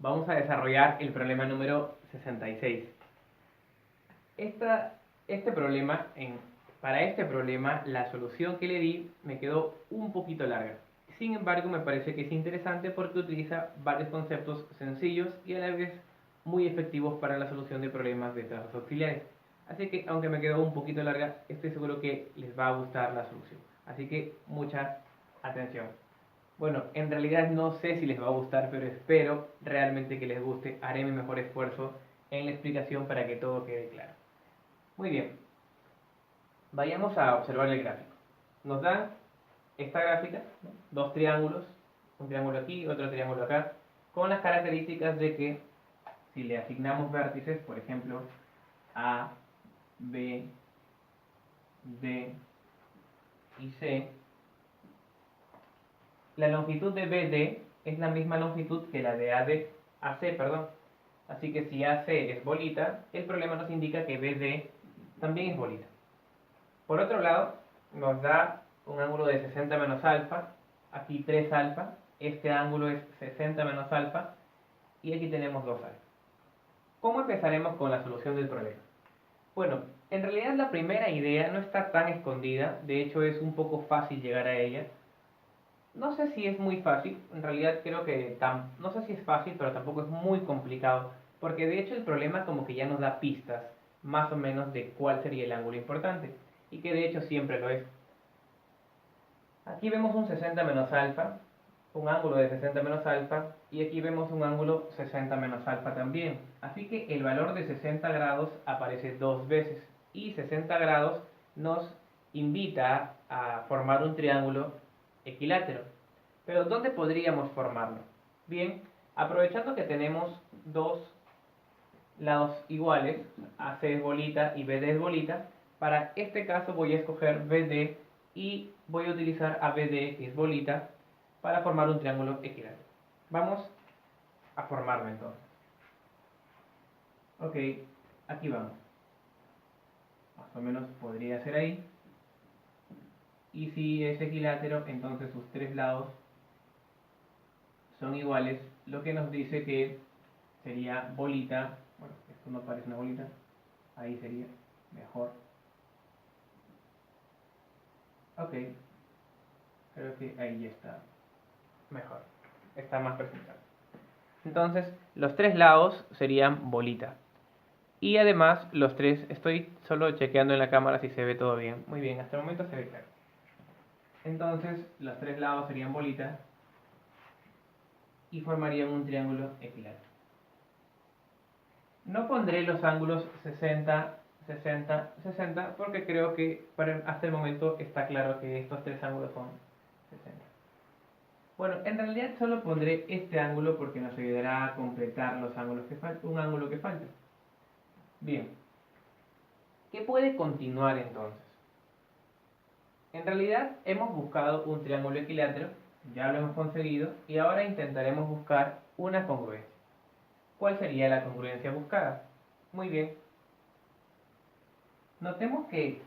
vamos a desarrollar el problema número 66. Este problema, para este problema, la solución que le di me quedó un poquito larga. Sin embargo, me parece que es interesante porque utiliza varios conceptos sencillos y a la vez muy efectivos para la solución de problemas de trazos auxiliares. Así que, aunque me quedó un poquito larga, estoy seguro que les va a gustar la solución. Así que, mucha atención. Bueno, en realidad no sé si les va a gustar, pero espero realmente que les guste. Haré mi mejor esfuerzo en la explicación para que todo quede claro. Muy bien, vayamos a observar el gráfico. Nos dan esta gráfica, ¿no? Dos triángulos, un triángulo aquí, otro triángulo acá, con las características de que si le asignamos vértices, por ejemplo, A, B, D y C, la longitud de BD es la misma longitud que la de AC, perdón. Así que si AC es bolita, el problema nos indica que BD también es bolita. Por otro lado, nos da un ángulo de 60 menos alfa, aquí 3 alfa, este ángulo es 60 menos alfa, y aquí tenemos 2 alfa. ¿Cómo empezaremos con la solución del problema? Bueno, en realidad la primera idea no está tan escondida, de hecho es un poco fácil llegar a ella. No sé si es muy fácil, en realidad creo que no sé si es fácil, pero tampoco es muy complicado, porque de hecho el problema como que ya nos da pistas, más o menos, de cuál sería el ángulo importante, y que de hecho siempre lo es. Aquí vemos un 60 menos alfa, un ángulo de 60 menos alfa, y aquí vemos un ángulo 60 menos alfa también. Así que el valor de 60 grados aparece dos veces, y 60 grados nos invita a formar un triángulo equilátero. Pero ¿dónde podríamos formarlo? Bien, aprovechando que tenemos dos lados iguales, AC es bolita y BD es bolita, para este caso voy a escoger BD y voy a utilizar a BD, que es bolita, para formar un triángulo equilátero. Vamos a formarlo entonces. Ok, aquí vamos. Más o menos podría ser ahí. Y si es equilátero, entonces sus tres lados son iguales, lo que nos dice que sería bolita. Bueno, esto no parece una bolita, ahí sería mejor. Ok, creo que ahí ya está mejor, está más presentable. Entonces, los tres lados serían bolita. Y además, los tres, estoy solo chequeando en la cámara si se ve todo bien. Muy bien, hasta el momento se ve claro. Entonces, los tres lados serían bolita y formarían un triángulo equilátero. No pondré los ángulos 60, 60, 60 porque creo que hasta el momento está claro que estos tres ángulos son 60. Bueno, en realidad solo pondré este ángulo porque nos ayudará a completar los ángulos que faltan, un ángulo que falta. Bien, ¿qué puede continuar entonces? En realidad hemos buscado un triángulo equilátero, ya lo hemos conseguido, y ahora intentaremos buscar una congruencia. ¿Cuál sería la congruencia buscada? Muy bien. Notemos que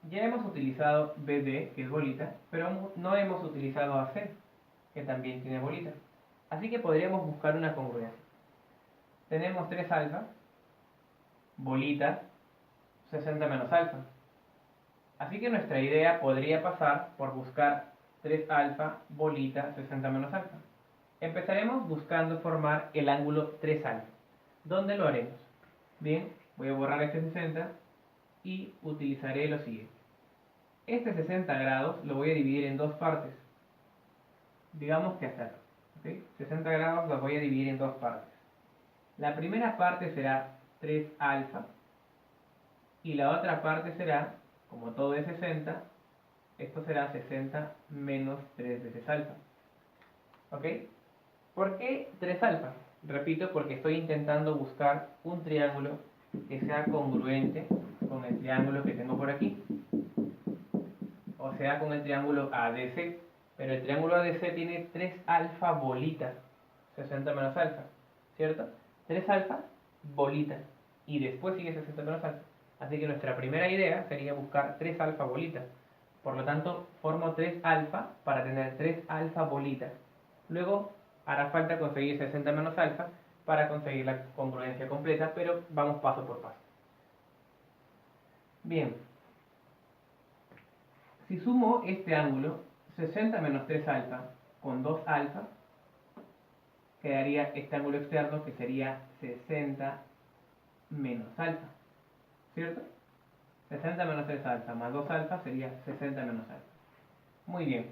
ya hemos utilizado BD, que es bolita, pero no hemos utilizado AC, que también tiene bolita. Así que podríamos buscar una congruencia. Tenemos 3 alfa, bolita, 60 menos alfa. Así que nuestra idea podría pasar por buscar 3 alfa, bolita, 60 menos alfa. Empezaremos buscando formar el ángulo 3 alfa. ¿Dónde lo haremos? Bien, voy a borrar este 60 y utilizaré lo siguiente. Este 60 grados lo voy a dividir en dos partes. Digamos que hasta acá. ¿Okay? 60 grados los voy a dividir en dos partes. La primera parte será 3 alfa y la otra parte será, como todo es 60, esto será 60 menos 3 veces alfa. ¿Ok? ¿Por qué 3 alfa? Repito, porque estoy intentando buscar un triángulo que sea congruente con el triángulo que tengo por aquí. O sea, con el triángulo ADC. Pero el triángulo ADC tiene 3 alfa bolita, 60 menos alfa, ¿cierto? 3 alfa bolita. Y después sigue 60 menos alfa. Así que nuestra primera idea sería buscar 3 alfa bolita. Por lo tanto, formo 3 alfa para tener 3 alfa bolita. Luego Hará falta conseguir 60 menos alfa para conseguir la congruencia completa, pero vamos paso por paso. Bien, si sumo este ángulo, 60 menos 3 alfa con 2 alfa, quedaría este ángulo externo que sería 60 menos alfa, ¿cierto? 60 menos 3 alfa más 2 alfa sería 60 menos alfa. Muy bien.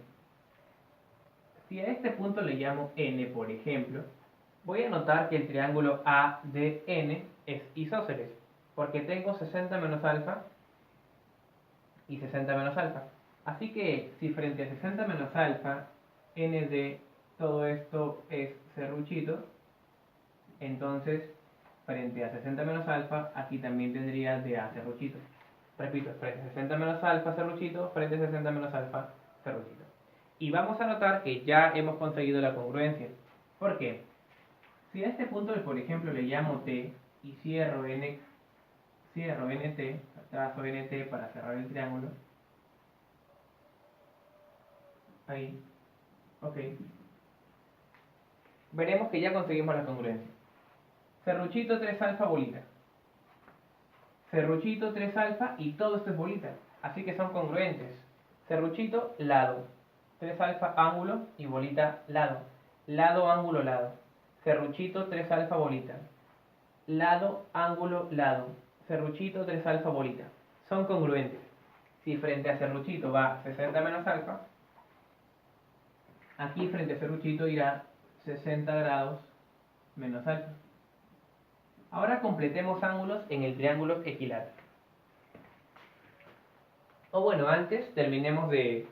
Si a este punto le llamo n, por ejemplo, voy a notar que el triángulo ADN es isósceles, porque tengo 60 menos alfa y 60 menos alfa. Así que si frente a 60 menos alfa, n de todo esto es serruchito, entonces frente a 60 menos alfa, aquí también tendría de A serruchito. Repito, frente a 60 menos alfa serruchito, frente a 60 menos alfa serruchito. Y vamos a notar que ya hemos conseguido la congruencia. ¿Por qué? Si a este punto, por ejemplo, le llamo T y cierro NT, trazo NT para cerrar el triángulo. Ahí. Ok. Veremos que ya conseguimos la congruencia. Serruchito 3 alfa bolita. Serruchito 3 alfa y todo esto es bolita. Así que son congruentes. Serruchito, lado. 3 alfa, ángulo y bolita, lado. Lado, ángulo, lado. Serruchito 3 alfa, bolita. Lado, ángulo, lado. Serruchito 3 alfa, bolita. Son congruentes. Si frente a serruchito va 60 menos alfa, aquí frente a serruchito irá 60 grados menos alfa. Ahora completemos ángulos en el triángulo equilátero. O bueno, antes terminemos de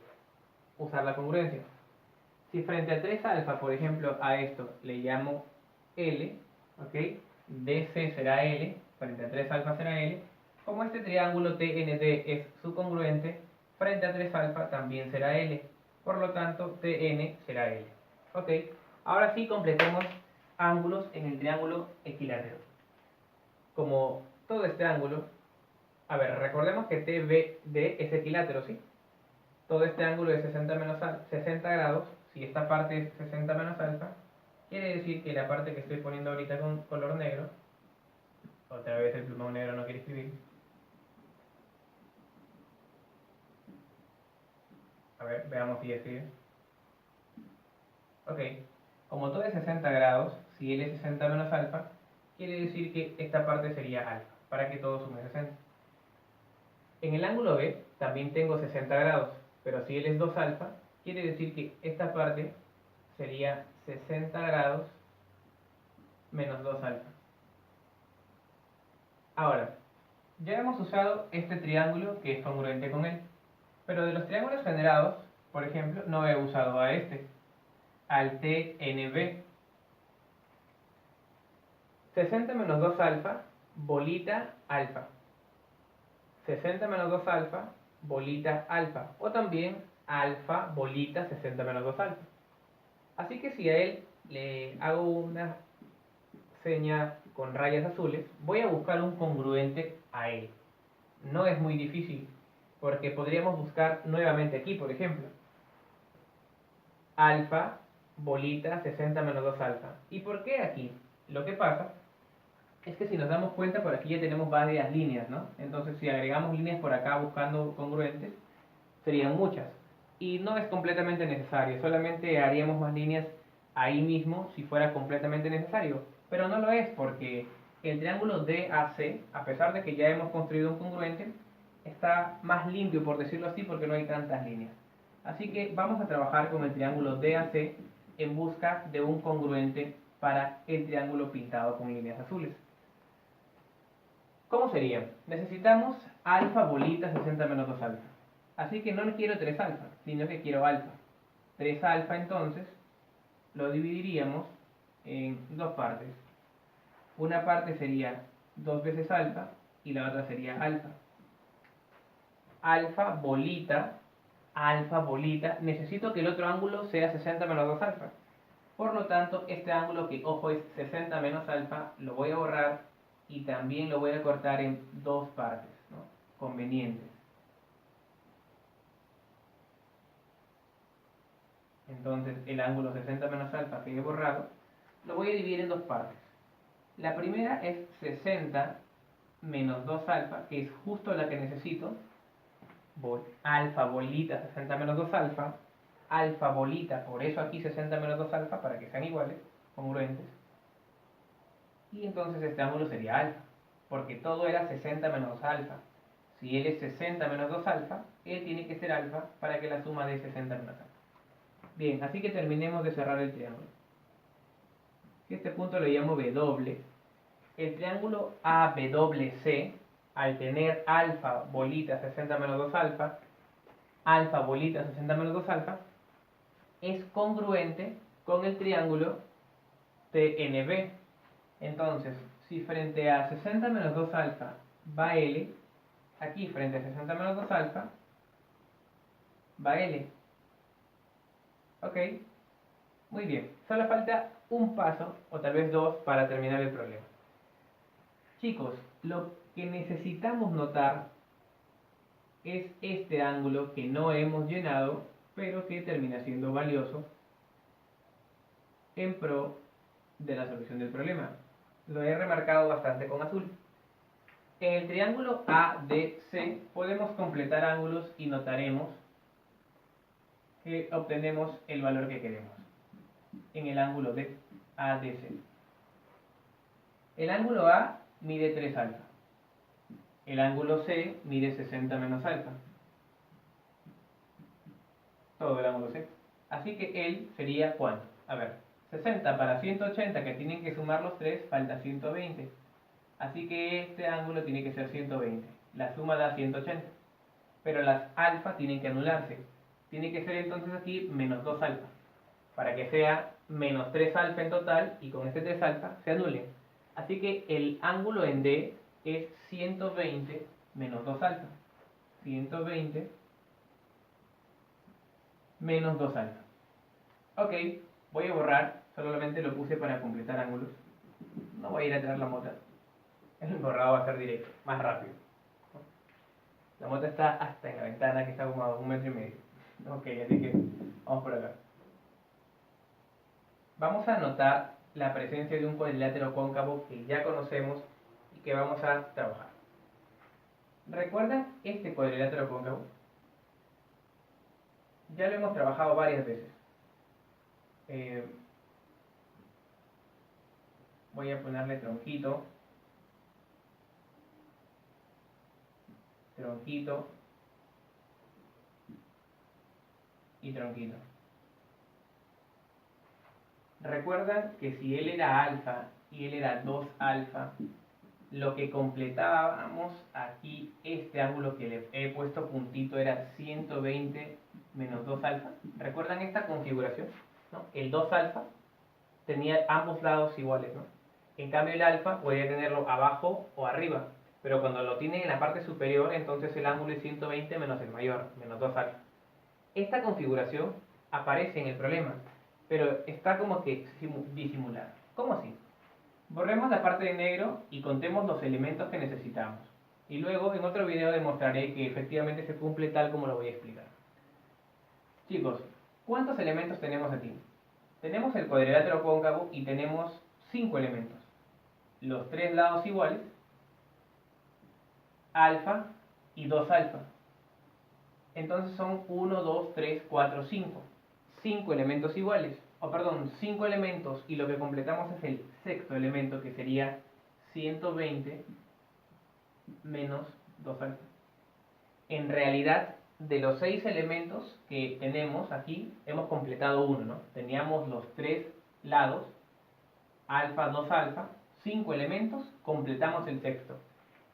usar la congruencia. Si frente a 3 alfa, por ejemplo, a esto le llamo L, ¿ok? DC será L, frente a 3 alfa será L. Como este triángulo TNT es su congruente, frente a 3 alfa también será L. Por lo tanto, TN será L. ¿Ok? Ahora sí completemos ángulos en el triángulo equilátero. Como todo este ángulo, a ver, recordemos que TBD es equilátero, ¿sí? Todo este ángulo de 60 grados, si esta parte es 60 menos alfa, quiere decir que la parte que estoy poniendo ahorita con color negro, otra vez el plumón negro no quiere escribir. A ver, veamos si escribe. Ok, como todo es 60 grados, si L es 60 menos alfa, quiere decir que esta parte sería alfa, para que todo sume 60. En el ángulo B también tengo 60 grados, pero si L es 2 alfa, quiere decir que esta parte sería 60 grados menos 2 alfa. Ahora, ya hemos usado este triángulo que es congruente con él, pero de los triángulos generados, por ejemplo, no he usado a este, al TNB. 60 menos 2 alfa, bolita alfa. 60 menos 2 alfa, bolita alfa. O también alfa, bolita, 60 menos 2 alfa. Así que si a él le hago una seña con rayas azules, voy a buscar un congruente a él. No es muy difícil, porque podríamos buscar nuevamente aquí, por ejemplo. Alfa, bolita, 60 menos 2 alfa. ¿Y por qué aquí? Lo que pasa es que si nos damos cuenta, por aquí ya tenemos varias líneas, ¿no? Entonces, si agregamos líneas por acá buscando congruentes, serían muchas. Y no es completamente necesario, solamente haríamos más líneas ahí mismo si fuera completamente necesario. Pero no lo es porque el triángulo DAC, a pesar de que ya hemos construido un congruente, está más limpio, por decirlo así, porque no hay tantas líneas. Así que vamos a trabajar con el triángulo DAC en busca de un congruente para el triángulo pintado con líneas azules. ¿Cómo sería? Necesitamos alfa bolita 60 menos 2 alfa. Así que no quiero 3 alfa, sino que quiero alfa. 3 alfa entonces lo dividiríamos en dos partes. Una parte sería 2 veces alfa y la otra sería alfa. Alfa bolita, necesito que el otro ángulo sea 60 menos 2 alfa. Por lo tanto, este ángulo que, ojo, es 60 menos alfa, lo voy a borrar y también lo voy a cortar en dos partes, ¿no? Convenientes. Entonces el ángulo 60 menos alfa que he borrado, lo voy a dividir en dos partes. La primera es 60 menos 2 alfa, que es justo la que necesito. Alfa bolita 60 menos 2 alfa, alfa bolita, por eso aquí 60 menos 2 alfa, para que sean iguales, congruentes. Y entonces este ángulo sería alfa, porque todo era 60 menos 2 alfa. Si él es 60 menos 2 alfa, él tiene que ser alfa para que la suma dé 60 menos alfa. Bien, así que terminemos de cerrar el triángulo. Este punto lo llamo W. El triángulo ABWC, al tener alfa bolita 60 menos 2 alfa, alfa bolita 60 menos 2 alfa, es congruente con el triángulo TNB. Entonces, si frente a 60 menos 2 alfa va L, aquí frente a 60 menos 2 alfa va L. Ok, muy bien. Solo falta un paso, o tal vez dos, para terminar el problema. Chicos, lo que necesitamos notar es este ángulo que no hemos llenado, pero que termina siendo valioso en pro de la solución del problema. Lo he remarcado bastante con azul. En el triángulo ADC podemos completar ángulos y notaremos que obtenemos el valor que queremos en el ángulo de ADC. El ángulo A mide 3 alfa. El ángulo C mide 60 menos alfa. Todo el ángulo C. Así que él sería ¿cuánto? A ver, 60 para 180, que tienen que sumar los 3, falta 120. Así que este ángulo tiene que ser 120. La suma da 180. Pero las alfa tienen que anularse. Tiene que ser entonces aquí menos 2 alfa. Para que sea menos 3 alfa en total y con este 3 alfa se anulen. Así que el ángulo en D es 120 menos 2 alfa. 120 menos 2 alfa. Ok, voy a borrar. Solamente lo puse para completar ángulos. No voy a ir a traer la mota. El borrado va a ser directo, más rápido. La mota está hasta en la ventana, que está como a 1,5 metros. Ok, así que vamos por acá. Vamos a anotar la presencia de un cuadrilátero cóncavo que ya conocemos y que vamos a trabajar. ¿Recuerdan este cuadrilátero cóncavo? Ya lo hemos trabajado varias veces. Voy a ponerle tronquito, tronquito y tronquito. Recuerdan que si él era alfa y él era 2 alfa, lo que completábamos aquí, este ángulo que le he puesto puntito, era 120 menos 2 alfa. ¿Recuerdan esta configuración? ¿No? El 2 alfa tenía ambos lados iguales, ¿no? En cambio el alfa podía tenerlo abajo o arriba, pero cuando lo tienen en la parte superior, entonces el ángulo es 120 menos el mayor, menos 2 alfa. Esta configuración aparece en el problema, pero está como que disimulada. ¿Cómo así? Borremos la parte de negro y contemos los elementos que necesitamos. Y luego en otro video demostraré que efectivamente se cumple tal como lo voy a explicar. Chicos, ¿cuántos elementos tenemos aquí? Tenemos el cuadrilátero cóncavo y tenemos 5 elementos. Los 3 lados iguales, alfa y 2 alfa. Entonces son 1, 2, 3, 4, 5. 5 elementos iguales. O perdón, 5 elementos y lo que completamos es el sexto elemento, que sería 120 menos 2 alfa. En realidad, de los 6 elementos que tenemos aquí, hemos completado uno, ¿no? Teníamos los 3 lados, alfa, 2 alfa, 5 elementos, completamos el sexto.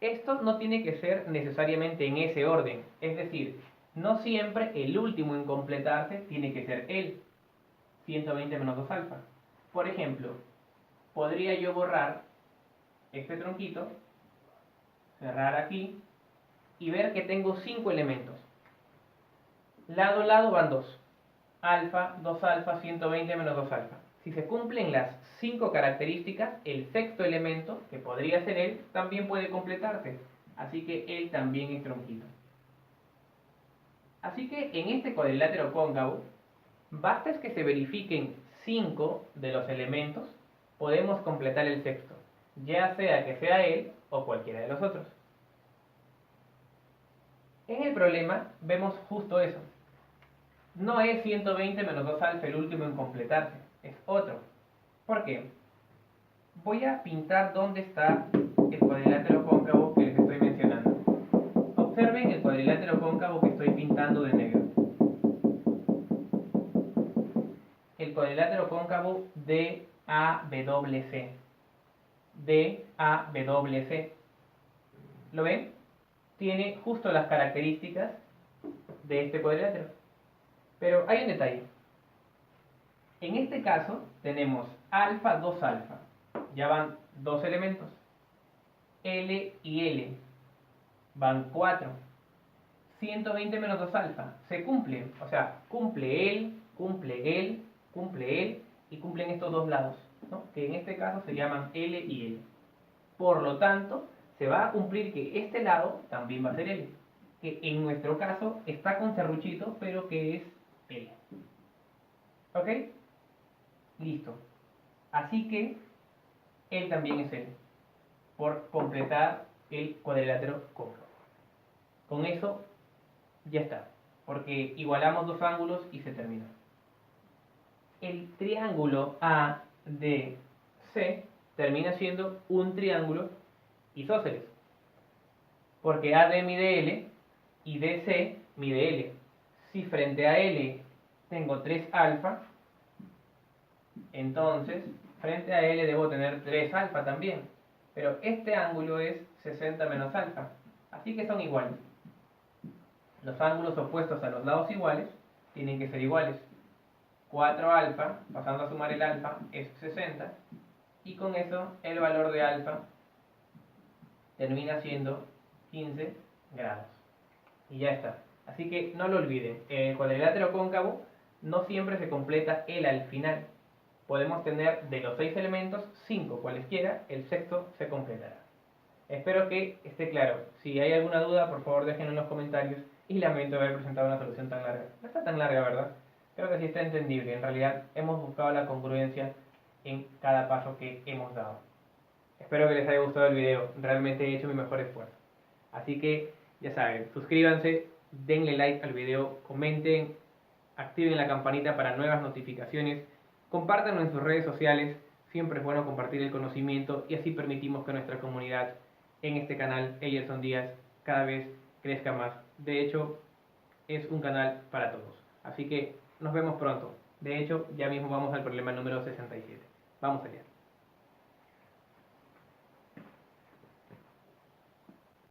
Esto no tiene que ser necesariamente en ese orden, es decir, no siempre el último en completarse tiene que ser él, 120 menos 2 alfa. Por ejemplo, podría yo borrar este tronquito, cerrar aquí y ver que tengo 5 elementos. Lado a lado van 2. Alfa, 2 alfa, 120 menos 2 alfa. Si se cumplen las 5 características, el sexto elemento, que podría ser él, también puede completarse. Así que él también es tronquito. Así que en este cuadrilátero cóncavo Basta es que se verifiquen 5 de los elementos, podemos completar el sexto, ya sea que sea él o cualquiera de los otros. En el problema vemos justo eso. No es 120 menos 2 alfa el último en completarse, es otro. ¿Por qué? Voy a pintar dónde está el cuadrilátero cóncavo que les estoy mencionando. Observen el cuadrilátero cóncavo que estoy pintando de negro. El cuadrilátero cóncavo DAWC. DAWC. ¿Lo ven? Tiene justo las características de este cuadrilátero. Pero hay un detalle. En este caso tenemos alfa 2 alfa. Ya van 2 elementos. L y L. Van 4. 120 menos 2 alfa. Se cumple. O sea, cumple él, cumple él, cumple él y cumplen estos dos lados, ¿no? Que en este caso se llaman L y L. Por lo tanto, se va a cumplir que este lado también va a ser L. Que en nuestro caso está con serruchito, pero que es L. ¿Ok? Listo. Así que él también es L. Por completar el cuadrilátero cóncavo. Con eso ya está. Porque igualamos dos ángulos y se terminó. El triángulo ADC termina siendo un triángulo isósceles. Porque AD mide L y DC mide L. Si frente a L tengo 3 alfa, entonces frente a L debo tener 3 alfa también. Pero este ángulo es 60 menos alfa. Así que son iguales. Los ángulos opuestos a los lados iguales tienen que ser iguales. 4 alfa, pasando a sumar el alfa, es 60. Y con eso el valor de alfa termina siendo 15 grados. Y ya está. Así que no lo olviden. El cuadrilátero cóncavo no siempre se completa el al final. Podemos tener de los 6 elementos, 5 cualesquiera, el sexto se completará. Espero que esté claro. Si hay alguna duda, por favor déjenlo en los comentarios. Y lamento haber presentado una solución tan larga. No está tan larga, ¿verdad? Creo que sí está entendible. En realidad hemos buscado la congruencia en cada paso que hemos dado. Espero que les haya gustado el video. Realmente he hecho mi mejor esfuerzo. Así que ya saben, suscríbanse, denle like al video, comenten, activen la campanita para nuevas notificaciones, compártanlo en sus redes sociales. Siempre es bueno compartir el conocimiento y así permitimos que nuestra comunidad en este canal, Eyerson Díaz, cada vez crezca más. De hecho, es un canal para todos. Así que nos vemos pronto. De hecho, ya mismo vamos al problema número 67. Vamos allá.